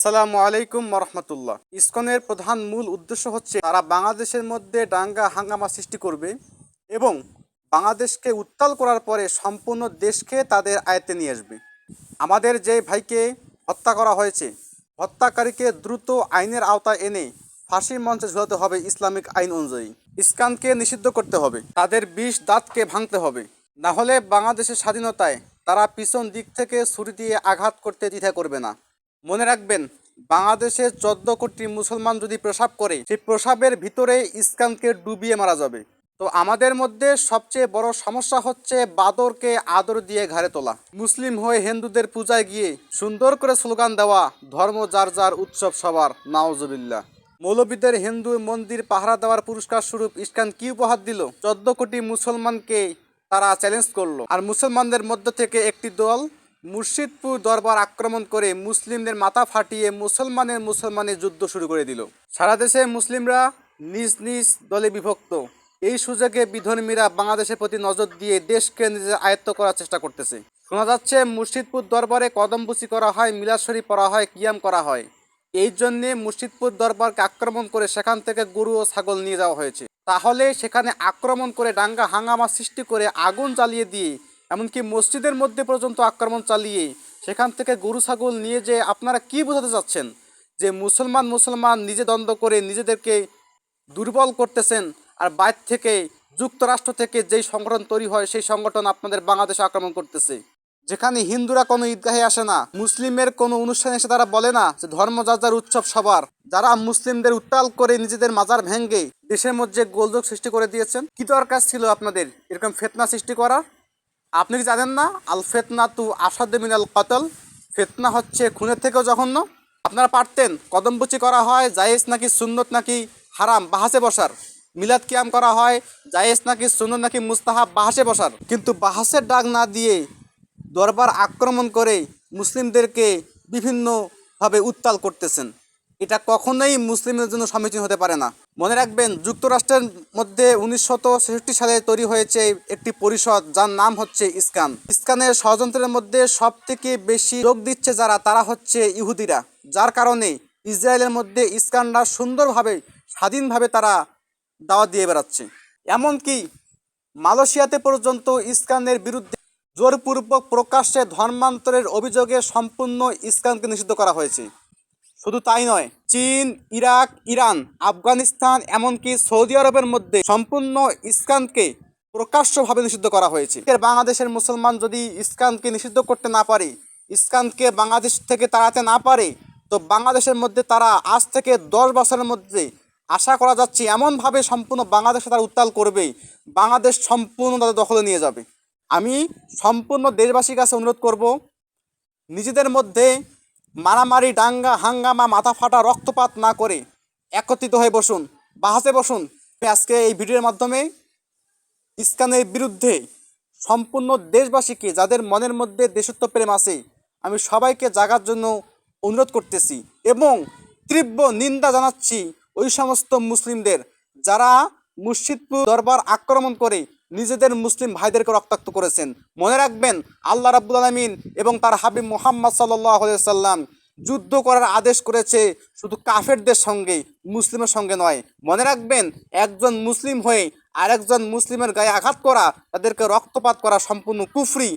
আসসালামু আলাইকুম রহমতুল্লাহ। ইসকনের প্রধান মূল উদ্দেশ্য হচ্ছে তারা বাংলাদেশের মধ্যে দাঙ্গা হাঙ্গামা সৃষ্টি করবে এবং বাংলাদেশকে উত্তাল করার পরে সম্পূর্ণ দেশকে তাদের আয়ত্তে নিয়ে আসবে। আমাদের যে ভাইকে হত্যা করা হয়েছে, হত্যাকারীকে দ্রুত আইনের আওতায় এনে ফাঁসির মঞ্চে ঝুলাতে হবে ইসলামিক আইন অনুযায়ী। ইস্কানকে নিষিদ্ধ করতে হবে, তাদের ২০ দাঁতকে ভাঙতে হবে, না হলে বাংলাদেশের স্বাধীনতায় তারা পিছন দিক থেকে ছুরি দিয়ে আঘাত করতে দ্বিধা করবে না। মনে রাখবেন, বাংলাদেশে ১৪ কোটি মুসলমান যদি প্রসাব করে, সেই প্রসাবের ভিতরে ইস্কানকে ডুবিয়ে মারা যাবে। তো আমাদের মধ্যে সবচেয়ে বড় সমস্যা হচ্ছে বাদরকে আদর দিয়ে ঘাড়ে তোলা, মুসলিম হয়ে হিন্দুদের পূজায় গিয়ে সুন্দর করে স্লোগান দেওয়া, ধর্ম যার যার উৎসব সবার, নাউজুবিল্লাহ। মৌলবীদের হিন্দু মন্দির পাহারা দেওয়ার পুরস্কার স্বরূপ ইস্কান কি উপহার দিল? ১৪ কোটি মুসলমানকে তারা চ্যালেঞ্জ করলো, আর মুসলমানদের মধ্য থেকে একটি দল মুর্শিদপুর দরবার আক্রমণ করে মুসলিমদের মাথা ফাটিয়ে মুসলমানের যুদ্ধ শুরু করে দিল। সারা দেশে মুসলিমরা নিজ নিজ দলে বিভক্ত। এই সুযোগে বিধর্মীরা বাংলাদেশের প্রতি নজর দিয়ে দেশকে নিজের আয়ত্ত করার চেষ্টা করতেছে। শোনা যাচ্ছে মুর্শিদপুর দরবারে কদমবুসি করা হয়, মিলাদ শরীফ পড়া হয়, কিয়াম করা হয়। এই জন্যে মুর্শিদপুর দরবারকে আক্রমণ করে সেখান থেকে গরু ও ছাগল নিয়ে যাওয়া হয়েছে। তাহলে সেখানে আক্রমণ করে দাঙ্গা হাঙ্গামা সৃষ্টি করে আগুন জ্বালিয়ে দিয়ে, এমনকি মসজিদের মধ্যে পর্যন্ত আক্রমণ চালিয়ে সেখান থেকে গরু ছাগল নিয়ে যে আপনারা কি বোঝাতে চাচ্ছেন? যে মুসলমান নিজে দ্বন্দ্ব করে নিজেদেরকে দুর্বল করতেছেন, আর বাইরে থেকে যুক্তরাষ্ট্র থেকে যেই সংগঠন তৈরি হয় সেই সংগঠন আপনাদের বাংলাদেশে আক্রমণ করতেছে। যেখানে হিন্দুরা কোনো ঈদগাহে আসে না, মুসলিমের কোনো অনুষ্ঠানে এসে তারা বলে না যে ধর্ম যার যার উৎসব সবার। যারা মুসলিমদের উত্তাল করে নিজেদের মাজার ভেঙ্গে দেশের মধ্যে গোলযোগ সৃষ্টি করে দিয়েছেন। কি দরকার ছিল আপনাদের এরকম ফিতনা সৃষ্টি করা? আপনি কি জানেন না, আল ফিতনা তু আসাদু মিনাল কতল? ফিতনা হচ্ছে খুনের থেকেও জঘন্য। আপনারা পারতেন কদমবুচি করা হয় জায়েজ নাকি সুন্নত নাকি হারাম, বাহাসে বসার। মিলাদ কিয়াম করা হয় জায়েজ নাকি সুন্নত নাকি মুস্তাহাব, বাহাসে বসার। কিন্তু বাহাসের ডাক না দিয়ে দরবার আক্রমণ করে মুসলিমদেরকে বিভিন্নভাবে উত্তাল করতেছেন। এটা কখনোই মুসলিমদের জন্য সমীচীন হতে পারে না। মনে রাখবেন, যুক্তরাষ্ট্রের মধ্যে ১৯৬৬ সালে তৈরি হয়েছে একটি পরিষদ, যার নাম হচ্ছে ইস্কান। ইস্কানের ষড়যন্ত্রের মধ্যে সব থেকে বেশি যোগ দিচ্ছে যারা, তারা হচ্ছে ইহুদিরা। যার কারণে ইসরায়েলের মধ্যে ইস্কানরা সুন্দরভাবে স্বাধীনভাবে তারা দাওয়াত দিয়ে বেড়াচ্ছে। এমনকি মালয়েশিয়াতে পর্যন্ত ইস্কানের বিরুদ্ধে জোরপূর্বক প্রকাশ্যে ধর্মান্তরের অভিযোগে সম্পূর্ণ ইস্কানকে নিষিদ্ধ করা হয়েছে। শুধু তাই নয়, চীন, ইরাক, ইরান, আফগানিস্তান, এমনকি সৌদি আরবের মধ্যে সম্পূর্ণ ইস্কানকে প্রকাশ্যভাবে নিষিদ্ধ করা হয়েছে। বাংলাদেশের মুসলমান যদি ইস্কানকে নিষিদ্ধ করতে না পারে, ইস্কানকে বাংলাদেশ থেকে তাড়াতে না পারে, তো বাংলাদেশের মধ্যে তারা আজ থেকে ১০ বছরের মধ্যে আশা করা যাচ্ছে এমনভাবে সম্পূর্ণ বাংলাদেশে তারা উত্তাল করবে, বাংলাদেশ সম্পূর্ণ তাদের দখলে নিয়ে যাবে। আমি সম্পূর্ণ দেশবাসীর কাছে অনুরোধ করব, নিজেদের মধ্যে মারামারি, দাঙ্গা হাঙ্গামা, মাথা ফাটা, রক্তপাত না করে একত্রিত হয়ে বসুন, বাহাসে বসুন। আজকে এই ভিডিওর মাধ্যমে ইস্কানের বিরুদ্ধে সম্পূর্ণ দেশবাসীকে, যাদের মনের মধ্যে দেশত্ব প্রেম আছে, আমি সবাইকে জাগার জন্য অনুরোধ করতেছি এবং তীব্র নিন্দা জানাচ্ছি ওই সমস্ত মুসলিমদের যারা মুর্শিদপুর দরবার আক্রমণ করে নিজেদের মুসলিম ভাইদেরকে রক্তাক্ত করেছেন। মনে রাখবেন, আল্লাহ রাব্বুল আলামিন এবং তার হাবিব মুহাম্মদ সাল্লাল্লাহু আলাইহি সাল্লাম যুদ্ধ করার আদেশ করেছে শুধু কাফেরদের সঙ্গে, মুসলিমের সঙ্গে নয়। মনে রাখবেন, একজন মুসলিম হয়ে আরেকজন মুসলিমের গায়ে আঘাত করা, তাদেরকে রক্তপাত করা সম্পূর্ণ কুফরি।